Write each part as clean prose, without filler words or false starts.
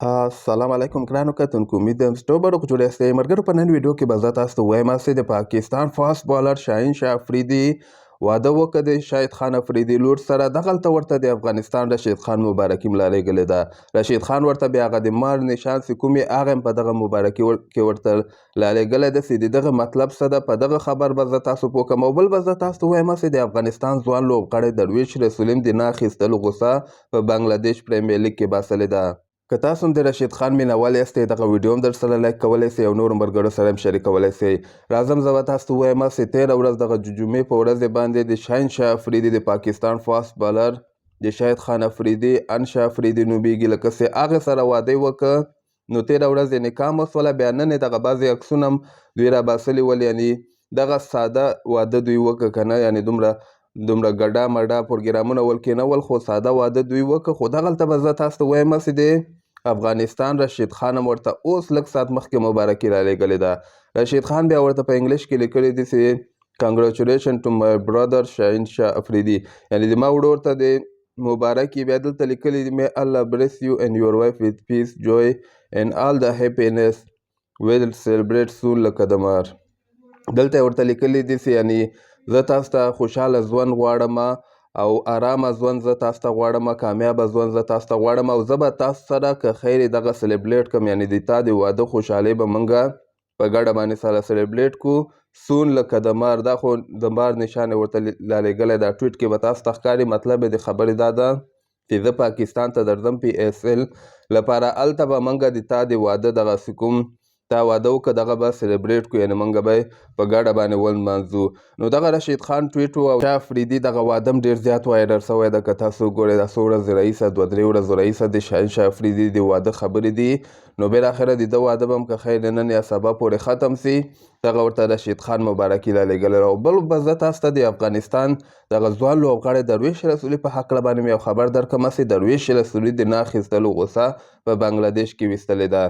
السلام علیکم ګرانو کتونکو، امید یم چې ټول به روغ جوړ یاستئ. ملګرو، په نن ویډیو کې به زه تاسو ته وایم چې د پاکستان فاسټ بالر شاهین شاه افریدي واده وکړ د شاهد خان افریدي لور سره. دغلته ورته د افغانستان رشید خان مبارکي ملالېږلې ده. رشید خان ورته بیا هغه د مار نشان چې کوم یې هغه هم په دغه مبارکي کې ورته لالېږلی ده چې د دغه مطلب څه ده. په دغه خبر به زه تاسو پوه کړم او بل به زه تاسو ته وایم چې د افغانستان ځوان لوبغاړی درویش رسول هم د نه اخیستلو غوسه په بنګلادیش پریمیر لیګ کې باسلې ده. که تاسو هم د رشید خان مینوال یاستئ، دغه ویډیو هم درسره لایک کولی سئ او نورو ملګرو سره هم شریکولی سئ. راځم زه به تاسو ته ووایم چې تېره ورځ دغه جمعې په ورځ باندې د شاهین شاه افریدي د پاکستان فاسټ بالر د شاهد خان افریدي انشا افریدي نومیږي، لکه چې هغې سره واده یې وکړ. نو تېره ورځ یې نکاح هم وسوله. بیا نن یې دغه بعضې عکسونه هم دوی راباسلي ول، یعنې دغه ساده واده دوی وکړه که نه، یعنې دومره ګډا مډا پروګرامونه ولکېنول، خو ساده واده دوی وکړه. خو دغلته به زه تاسو ته وایم چې د افغانستان رشید خان هم ورته اوس لږ ساعت مخکې مبارکي رالیږلې ده. رشید خان بیا ورته په انګلیش کې لیکلی دي چې کنګریچولیشن ټو مای برادر شاهین شاه افریدي، یعنې د ما ورور ته د مبارکي. بیا دلته لیکلی دي may Allah bless you and your wife with peace, joy and all the happiness will celebrate soon لکه د مار. دلته یې ورته لیکلی دي چې یعنې زه تاسو ته خوشحاله ژوند غواړم او آرامه ژوند زه تاسو ته غواړم، کامیابه ژوند زه تاسو ته غواړم او زه به تاسو سره که خیر دغه سلیبریټ کړم، یعنې د تا د واده خوشحالۍ به موږ په ګډه باندې سره سلیبریټ کړو سون لکه د مار. دا خو د مار نشان یې ورته لالېږلی دا ټویټ کې به تاسو ته ښکاري. مطلب یې د خبرې دا ده چې زه پاکستان ته درځم PSL لپاره، هلته به موږ د تا د واده دغسې کوم تا واده وکړه دغه به سلیبریټ کړو، یعنې موږ به یې په ګډه باندې ولمانځو. نو دغه رشید خان ټویټ و او شاه افریدي دغه واده هم ډېر زیات وایرل شوی ده. که تاسو ګورئ دا څو ورځې رئیسه 2-3 ورځو رئیسه د شاهین شاه افریدي د واده خبرې دي. نو بالاخره د ده واده به هم که خیر نن یا سبا پورې ختم سي. دغه ورته رشید خان مبارکي رالیږلی. او بل به زه تاسو ته د افغانستان دغه ځوان لوبغاړی درویش رسولي په هکله باندې مې یو خبر درکړم چې درویش رسولي د نه اخیستلو غوسه په بنګلادیش کې ویستلې ده.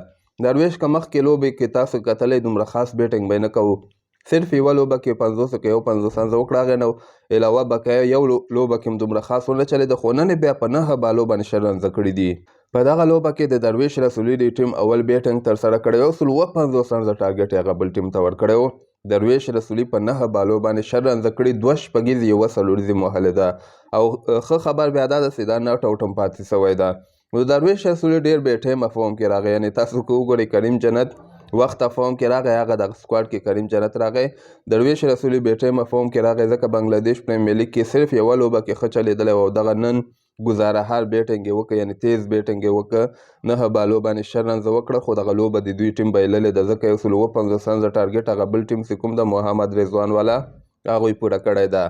درویش که مخکې لوبې کې تاسو کتلی دومره خاص بیټینګ به یې نه کوو، صرف یوه لوبه کې 50 کې یو 50 رنزه وکړه، هغې نه علاوه بقیه یو لوبه کې هم دومره خاص ونه چلېده. خو نن یې بیا په 9 بالو باندې 100 رنزه کړي دي. په دغه لوبه کې د درویش رسولي د ټیم اول بیټینګ ترسره کړی و، 150 رنزه ټارګټ یې هغه بل ټیم ته ورکړی و. درویش رسولي په 9 بالو باندې 100 رنزه کړي، 2 شپږیزې یوه څلوریزې وهلې ده. او ښه خبر بیا دا ده چې دا نټ آوټ هم پاتې شوی ده. نو درویش رسولي ډېر بې ټیمه فارم کې راغی، یعنې تاسو که وګورئ کریم جنت وخته فارم کې راغی، هغه دغه سکواډ کې کریم جنت راغی. درویش رسولي بې ټیمه فارم کې راغی ځکه بنګلادیش پریمیر لیګ کې صرف یوه لوبه کې ښه چلېدلی و او دغه نن ګزارهار بیټینګ یې وکړه، یعنې تیز بیټینګ یې وکړه. 9 بالو باندې 100 رنزه وکړه، خو دغه لوبه د دوی ټیم بایللې ده ځکه 150 رنزه ټارګټ هغه بل ټیم چې کوم د محمد رضوان والا هغوی پوره کړی ده.